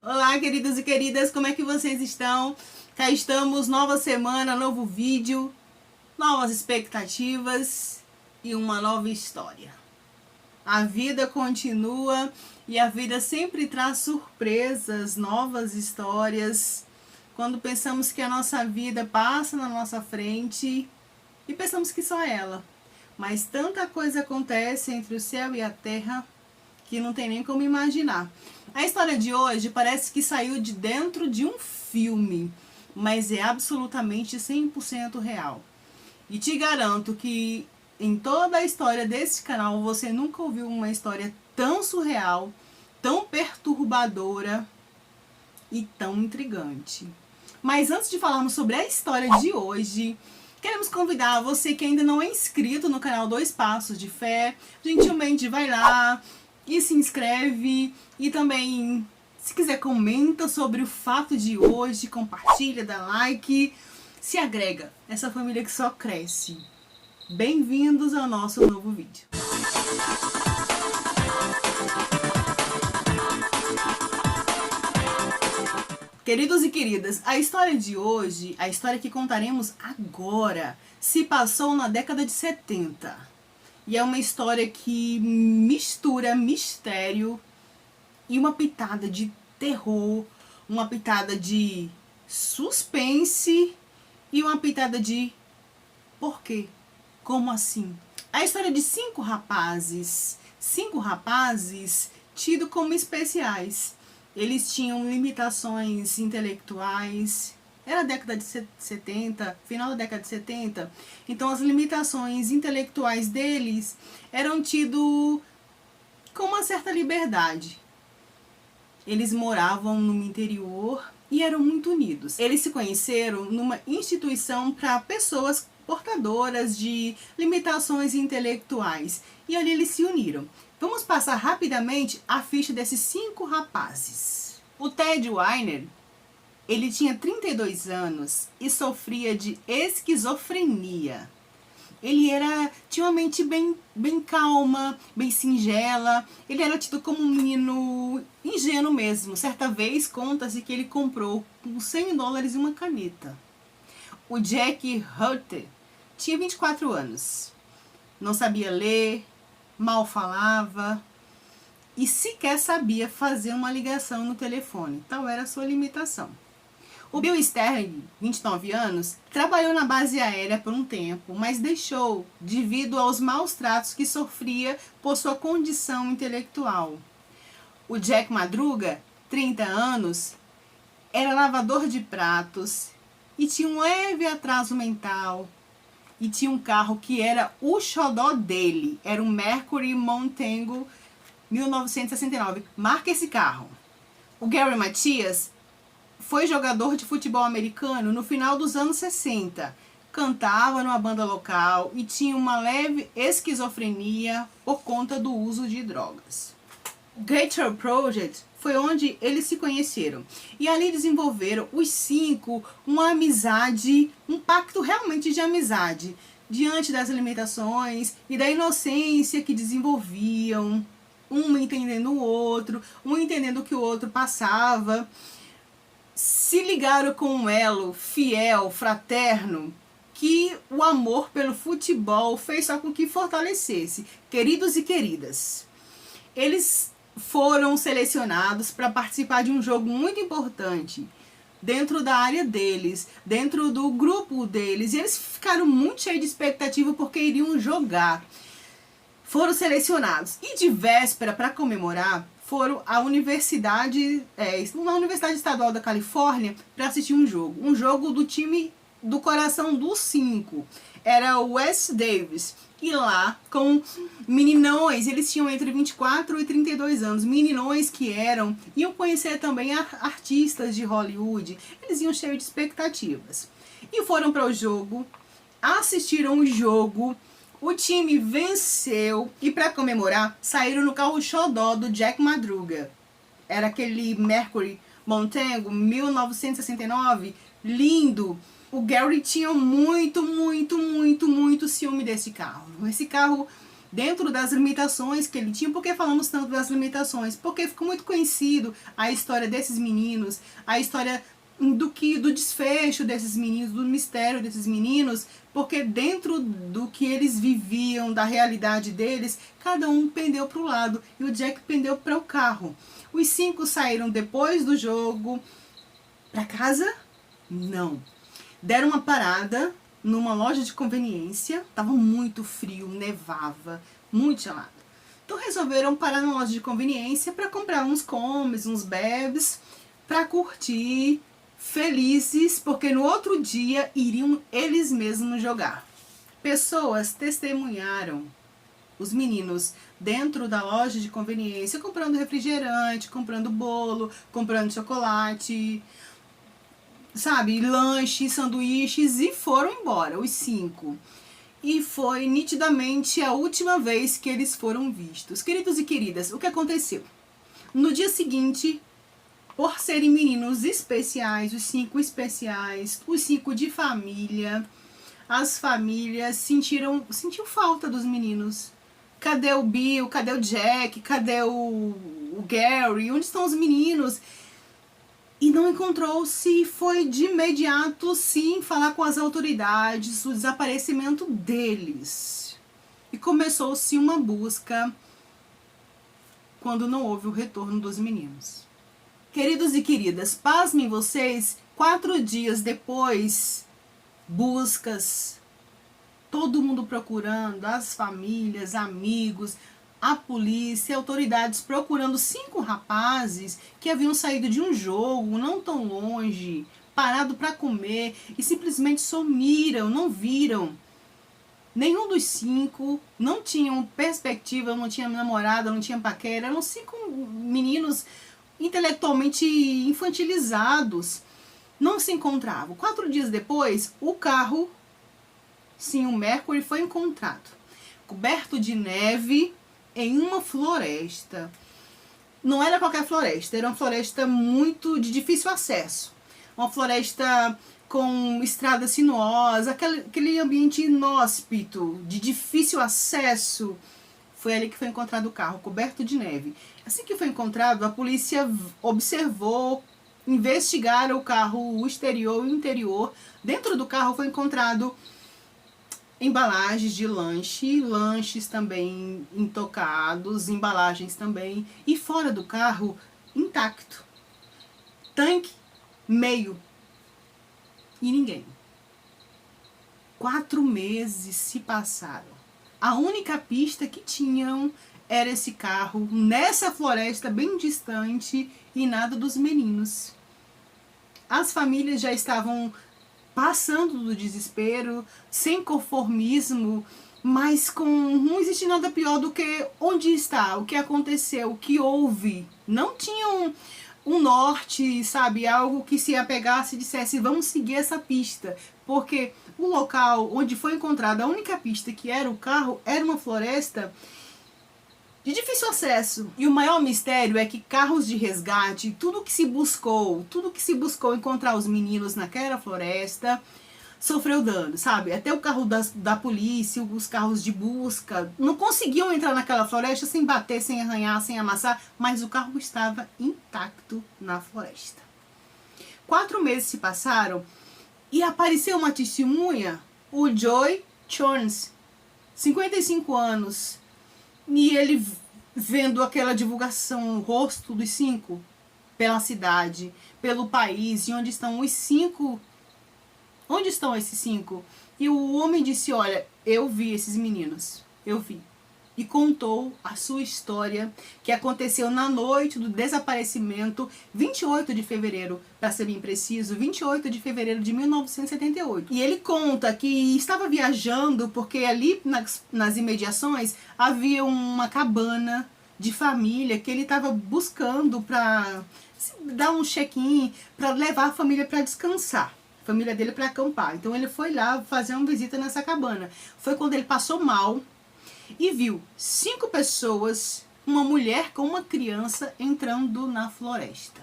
Olá, queridos e queridas, como é que vocês estão? Cá estamos, nova semana, novo vídeo, novas expectativas e uma nova história. A vida continua e a vida sempre traz surpresas, novas histórias. Quando pensamos que a nossa vida passa na nossa frente e pensamos que só ela. Mas tanta coisa acontece entre o céu e a terra que não tem nem como imaginar. A história de hoje parece que saiu de dentro de um filme, mas é absolutamente 100% real. E te garanto que em toda a história desse canal você nunca ouviu uma história tão surreal, tão perturbadora e tão intrigante. Mas antes de falarmos sobre a história de hoje, queremos convidar você que ainda não é inscrito no canal Dois Passos de Fé, gentilmente vai lá e se inscreve, e também, se quiser, comenta sobre o fato de hoje, compartilha, dá like, se agrega, essa família que só cresce. Bem-vindos ao nosso novo vídeo. Queridos e queridas, a história de hoje, a história que contaremos agora, se passou na década de 70. E é uma história que mistura mistério e uma pitada de terror, uma pitada de suspense e uma pitada de por quê? Como assim? A história de cinco rapazes tidos como especiais. Eles tinham limitações intelectuais. Era a década de 70, final da década de 70, então as limitações intelectuais deles eram tidas com uma certa liberdade. Eles moravam no interior e eram muito unidos. Eles se conheceram numa instituição para pessoas portadoras de limitações intelectuais e ali eles se uniram. Vamos passar rapidamente a ficha desses cinco rapazes. O Ted Weiner, ele tinha 32 anos e sofria de esquizofrenia. Ele tinha uma mente bem calma, bem singela. Ele era tido como um menino ingênuo mesmo. Certa vez, conta-se que ele comprou por $100 uma caneta. O Jack Hutter tinha 24 anos. Não sabia ler, mal falava e sequer sabia fazer uma ligação no telefone. Tal era a sua limitação. O Bill Sterling, 29 anos, trabalhou na base aérea por um tempo, mas deixou devido aos maus tratos que sofria por sua condição intelectual. O Jack Madruga, 30 anos, era lavador de pratos e tinha um leve atraso mental e tinha um carro que era o xodó dele, era um Mercury Montego 1969. Marca esse carro. O Gary Matias foi jogador de futebol americano no final dos anos 60. Cantava numa banda local e tinha uma leve esquizofrenia por conta do uso de drogas. O Gator Project foi onde eles se conheceram. E ali desenvolveram os cinco uma amizade, um pacto realmente de amizade, diante das limitações e da inocência que desenvolviam, um entendendo o outro, um entendendo o que o outro passava. Se ligaram com um elo fiel, fraterno, que o amor pelo futebol fez só com que fortalecesse. Queridos e queridas, eles foram selecionados para participar de um jogo muito importante dentro da área deles, dentro do grupo deles, e eles ficaram muito cheios de expectativa porque iriam jogar. Foram selecionados e de véspera, para comemorar, foram à universidade, na Universidade Estadual da Califórnia, para assistir um jogo do time do coração dos cinco. Era o Wes Davis. E lá, com meninões, eles tinham entre 24 e 32 anos, meninões que iam conhecer também artistas de Hollywood. Eles iam cheios de expectativas. E foram para o jogo, assistiram o jogo. O time venceu e, para comemorar, saíram no carro xodó do Jack Madruga. Era aquele Mercury Montego 1969, lindo. O Gary tinha muito ciúme desse carro. Esse carro dentro das limitações que ele tinha. Por que falamos tanto das limitações? Porque ficou muito conhecido a história desses meninos, a história do desfecho desses meninos, do mistério desses meninos, porque dentro do que eles viviam, da realidade deles, cada um pendeu para o lado, e o Jack pendeu para o carro. Os 5 saíram depois do jogo para casa? Não. Deram uma parada numa loja de conveniência, estava muito frio, nevava, muito gelado. Então resolveram parar numa loja de conveniência para comprar uns comes, uns bebes, para curtir, felizes, porque no outro dia iriam eles mesmos jogar. Pessoas testemunharam os meninos dentro da loja de conveniência comprando refrigerante, comprando bolo, comprando chocolate, sabe, lanches, sanduíches, e foram embora, os 5. E foi nitidamente a última vez que eles foram vistos. Queridos e queridas, o que aconteceu? No dia seguinte, por serem meninos especiais, os 5 especiais, os 5 de família, as famílias sentiu falta dos meninos. Cadê o Bill? Cadê o Jack? Cadê o Gary? Onde estão os meninos? E não encontrou-se, foi de imediato, sim, falar com as autoridades o desaparecimento deles. E começou-se uma busca quando não houve o retorno dos meninos. Queridos e queridas, pasmem vocês, 4 dias depois, buscas, todo mundo procurando, as famílias, amigos, a polícia, autoridades procurando 5 rapazes que haviam saído de um jogo não tão longe, parado para comer e simplesmente sumiram, não viram. Nenhum dos 5 não tinham perspectiva, não tinha namorada, não tinha paquera, eram 5 meninos intelectualmente infantilizados, não se encontravam. 4 dias depois, o carro, sim, o Mercury, foi encontrado, coberto de neve, em uma floresta. Não era qualquer floresta, era uma floresta muito de difícil acesso. Uma floresta com estrada sinuosa, aquele ambiente inóspito, de difícil acesso. Foi ali que foi encontrado o carro, coberto de neve. Assim que foi encontrado, a polícia observou, investigaram o carro, o exterior e o interior. Dentro do carro foi encontrado embalagens de lanches também intocados, embalagens também, e fora do carro, intacto. Tanque, meio. E ninguém. 4 meses se passaram. A única pista que tinham era esse carro, nessa floresta bem distante, e nada dos meninos. As famílias já estavam passando do desespero, sem conformismo, mas não existe nada pior do que onde está, o que aconteceu, o que houve. Não tinham um norte, sabe, algo que se apegasse e dissesse, vamos seguir essa pista, porque o local onde foi encontrada a única pista, que era o carro, era uma floresta de difícil acesso. E o maior mistério é que carros de resgate, tudo que se buscou encontrar os meninos naquela floresta, sofreu dano, sabe? Até o carro da polícia, os carros de busca, não conseguiam entrar naquela floresta sem bater, sem arranhar, sem amassar, mas o carro estava intacto na floresta. 4 meses se passaram e apareceu uma testemunha, o Joy Chorns, 55 anos, e ele vendo aquela divulgação, o rosto dos 5, pela cidade, pelo país, e onde estão os 5, onde estão esses 5? E o homem disse, olha, eu vi esses meninos, eu vi. E contou a sua história, que aconteceu na noite do desaparecimento, 28 de fevereiro, para ser bem preciso, 28 de fevereiro de 1978. E ele conta que estava viajando porque ali nas imediações havia uma cabana de família que ele estava buscando para dar um check-in, para levar a família para descansar. A família dele para acampar. Então ele foi lá fazer uma visita nessa cabana. Foi quando ele passou mal e viu 5 pessoas, uma mulher com uma criança entrando na floresta.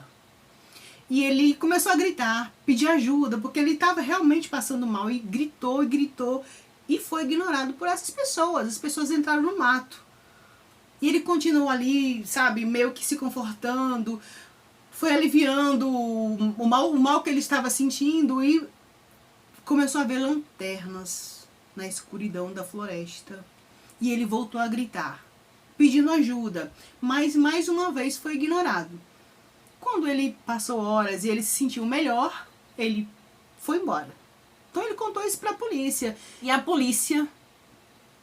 E ele começou a gritar, pedir ajuda, porque ele estava realmente passando mal, e gritou, e foi ignorado por essas pessoas. As pessoas entraram no mato. E ele continuou ali, sabe, meio que se confortando, foi aliviando o mal que ele estava sentindo e começou a ver lanternas na escuridão da floresta. E ele voltou a gritar, pedindo ajuda, mas mais uma vez foi ignorado. Quando ele passou horas e ele se sentiu melhor, ele foi embora. Então ele contou isso para a polícia. E a polícia,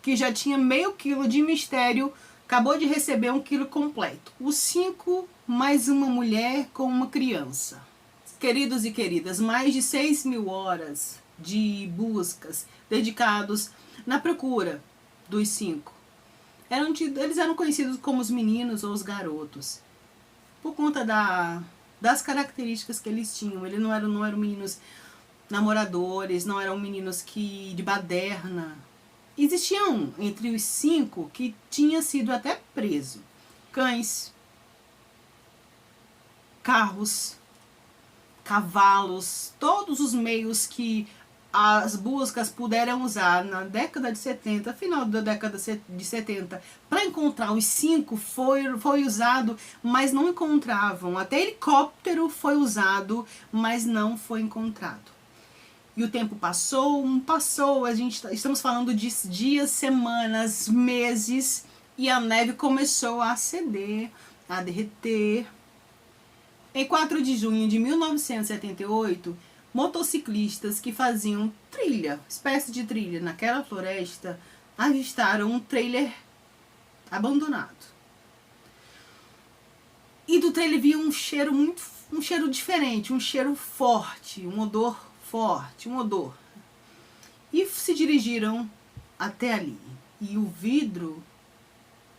que já tinha meio quilo de mistério, acabou de receber 1 quilo completo. Os 5 mais uma mulher com uma criança. Queridos e queridas, mais de 6.000 horas de buscas dedicados na procura dos 5. Eles eram conhecidos como os meninos ou os garotos. Por conta das características que eles tinham. Eles não eram meninos namoradores, não eram meninos de baderna. Existia um entre os 5 que tinha sido até preso. Cães, carros, cavalos, todos os meios que as buscas puderam usar na década de 70, final da década de 70, para encontrar os 5 foi usado, mas não encontravam. Até helicóptero foi usado, mas não foi encontrado. E o tempo passou, estamos falando de dias, semanas, meses, e a neve começou a ceder, a derreter. Em 4 de junho de 1978, motociclistas que faziam trilha, espécie de trilha, naquela floresta, avistaram um trailer abandonado. E do trailer vinha um cheiro diferente, um cheiro forte, um odor forte, um odor. E se dirigiram até ali. E o vidro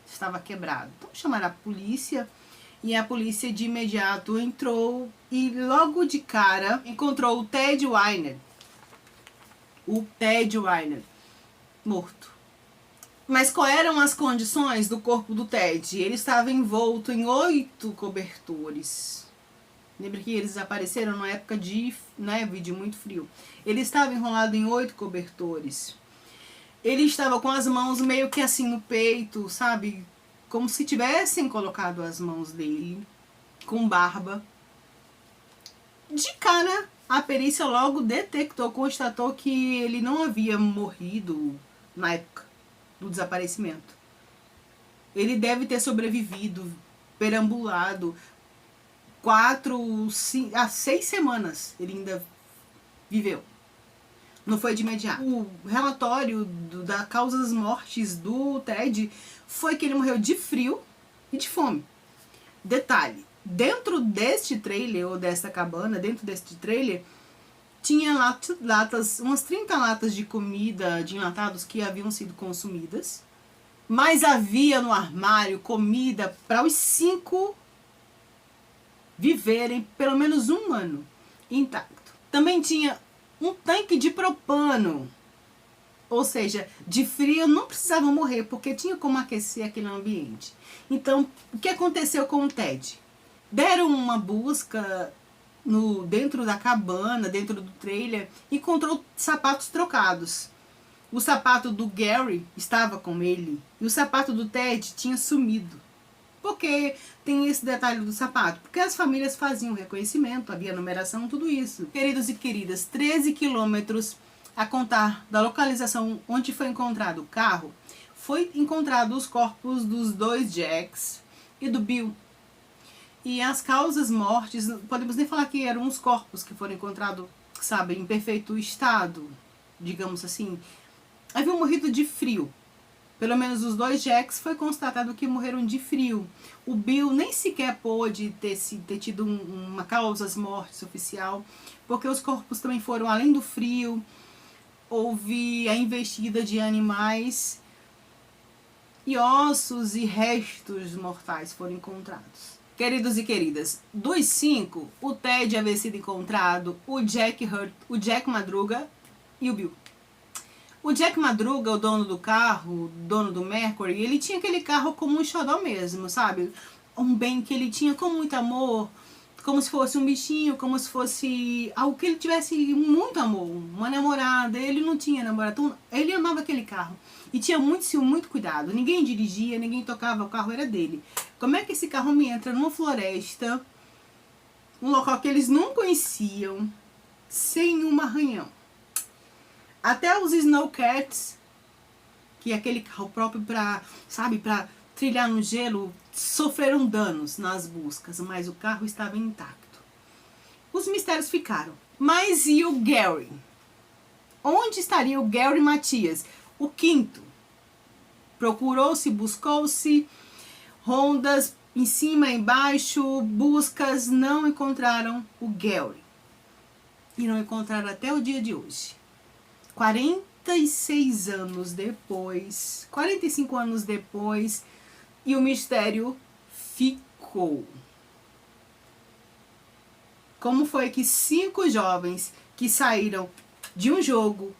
estava quebrado. Então chamaram a polícia. E a polícia de imediato entrou e logo de cara encontrou o Ted Weiner. O Ted Weiner morto. Mas quais eram as condições do corpo do Ted? Ele estava envolto em 8 cobertores. Lembra que eles apareceram na época de neve, de muito frio. Ele estava enrolado em 8 cobertores. Ele estava com as mãos meio que assim no peito, sabe? Como se tivessem colocado as mãos dele, com barba. De cara, a perícia logo constatou que ele não havia morrido na época do desaparecimento. Ele deve ter sobrevivido, perambulado, 6 semanas ele ainda viveu. Não foi de imediato. O relatório da causa das mortes do Ted foi que ele morreu de frio e de fome. Detalhe, dentro deste trailer, ou desta cabana, dentro deste trailer, tinha umas 30 latas de comida de enlatados que haviam sido consumidas, mas havia no armário comida para os 5 viverem pelo menos 1 ano intacto. Também tinha um tanque de propano, ou seja, de frio não precisavam morrer, porque tinha como aquecer aquele ambiente. Então, o que aconteceu com o Ted? Deram uma busca dentro da cabana, dentro do trailer, e encontrou sapatos trocados. O sapato do Gary estava com ele, e o sapato do Ted tinha sumido. Por que tem esse detalhe do sapato? Porque as famílias faziam reconhecimento, havia numeração, tudo isso. Queridos e queridas, 13 quilômetros a contar da localização onde foi encontrado o carro, foi encontrado os corpos dos 2 Jacks e do Bill. E as causas mortes, podemos nem falar que eram os corpos que foram encontrados, sabe, em perfeito estado, digamos assim. Haviam morrido de frio. Pelo menos os 2 Jacks foi constatado que morreram de frio. O Bill nem sequer pôde ter tido uma causa mortes oficial, porque os corpos também foram além do frio. Houve a investida de animais e ossos e restos mortais foram encontrados. Queridos e queridas, dos 5, o Ted havia sido encontrado, o Jack Madruga e o Bill. O Jack Madruga, o dono do carro, o dono do Mercury, ele tinha aquele carro como um xodó mesmo, sabe? Um bem que ele tinha com muito amor, como se fosse um bichinho, como se fosse algo que ele tivesse muito amor, uma namorada. Ele não tinha namorada, então ele amava aquele carro e tinha muito cuidado. Ninguém dirigia, ninguém tocava, o carro era dele. Como é que esse carro me entra numa floresta, um local que eles não conheciam, sem um arranhão? Até os Snowcats, que é aquele carro próprio para, sabe, para trilhar no gelo, sofreram danos nas buscas, mas o carro estava intacto. Os mistérios ficaram. Mas e o Gary? Onde estaria o Gary Matias? O quinto. Procurou-se, buscou-se, rondas em cima, embaixo, buscas, não encontraram o Gary. E não encontraram até o dia de hoje. 46 anos depois, 45 anos depois, e o mistério ficou. Como foi que 5 jovens que saíram de um jogo,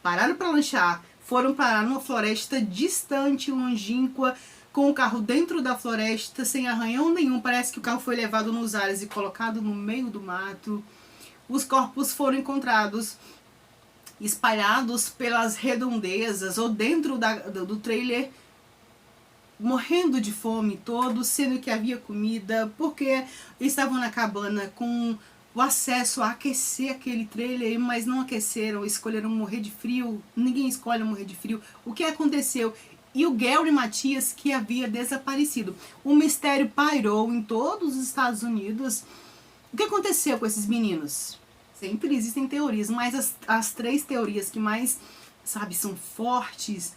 pararam para lanchar, foram parar numa floresta distante, longínqua, com o carro dentro da floresta, sem arranhão nenhum? Parece que o carro foi levado nos ares e colocado no meio do mato. Os corpos foram encontrados espalhados pelas redondezas ou dentro do trailer, morrendo de fome todos, sendo que havia comida, porque estavam na cabana com o acesso a aquecer aquele trailer, mas não aqueceram, escolheram morrer de frio. Ninguém escolhe morrer de frio. O que aconteceu? E o Gary Matias, que havia desaparecido. O mistério pairou em todos os Estados Unidos. O que aconteceu com esses meninos? Sempre existem teorias, mas as 3 teorias que mais, sabe, são fortes.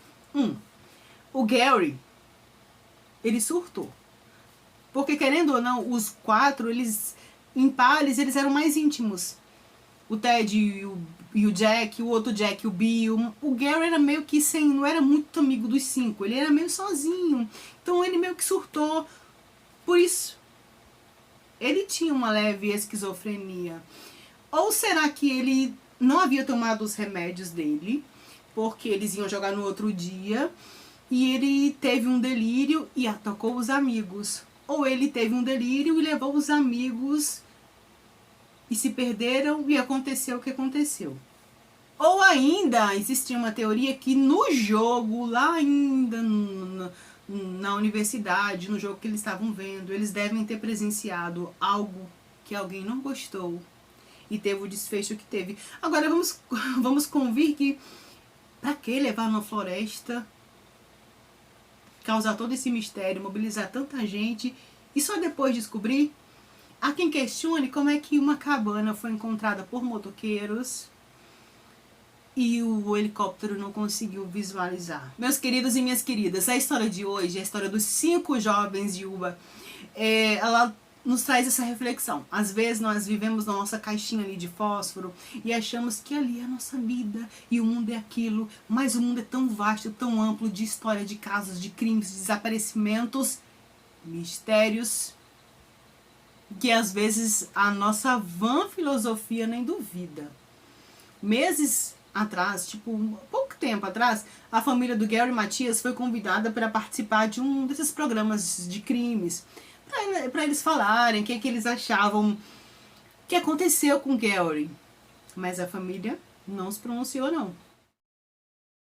O Gary, ele surtou. Porque, querendo ou não, os 4, eles, em pares, eles eram mais íntimos. O Ted e o Jack, o outro Jack, o Bill. O Gary era meio que não era muito amigo dos 5. Ele era meio sozinho. Então ele meio que surtou. Por isso, ele tinha uma leve esquizofrenia. Ou será que ele não havia tomado os remédios dele, porque eles iam jogar no outro dia, e ele teve um delírio e atacou os amigos? Ou ele teve um delírio e levou os amigos e se perderam e aconteceu o que aconteceu? Ou ainda existia uma teoria que no jogo, lá ainda na universidade, no jogo que eles estavam vendo, eles devem ter presenciado algo que alguém não gostou e teve o desfecho que teve. Agora vamos convir que pra que levar numa floresta, causar todo esse mistério, mobilizar tanta gente e só depois descobrir? Há quem questione como é que uma cabana foi encontrada por motoqueiros e o helicóptero não conseguiu visualizar. Meus queridos e minhas queridas, a história de hoje, a história dos 5 jovens de Uba, ela nos traz essa reflexão. Às vezes nós vivemos na nossa caixinha ali de fósforo e achamos que ali é a nossa vida e o mundo é aquilo, mas o mundo é tão vasto, tão amplo, de história, de casos, de crimes, de desaparecimentos, mistérios, que às vezes a nossa vã filosofia nem duvida. Meses atrás, tipo, pouco tempo atrás, a família do Gary Matias foi convidada para participar de um desses programas de crimes, para eles falarem o que eles achavam que aconteceu com o Gary. Mas a família não se pronunciou, não.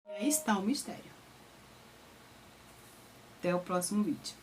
E aí está o mistério. Até o próximo vídeo.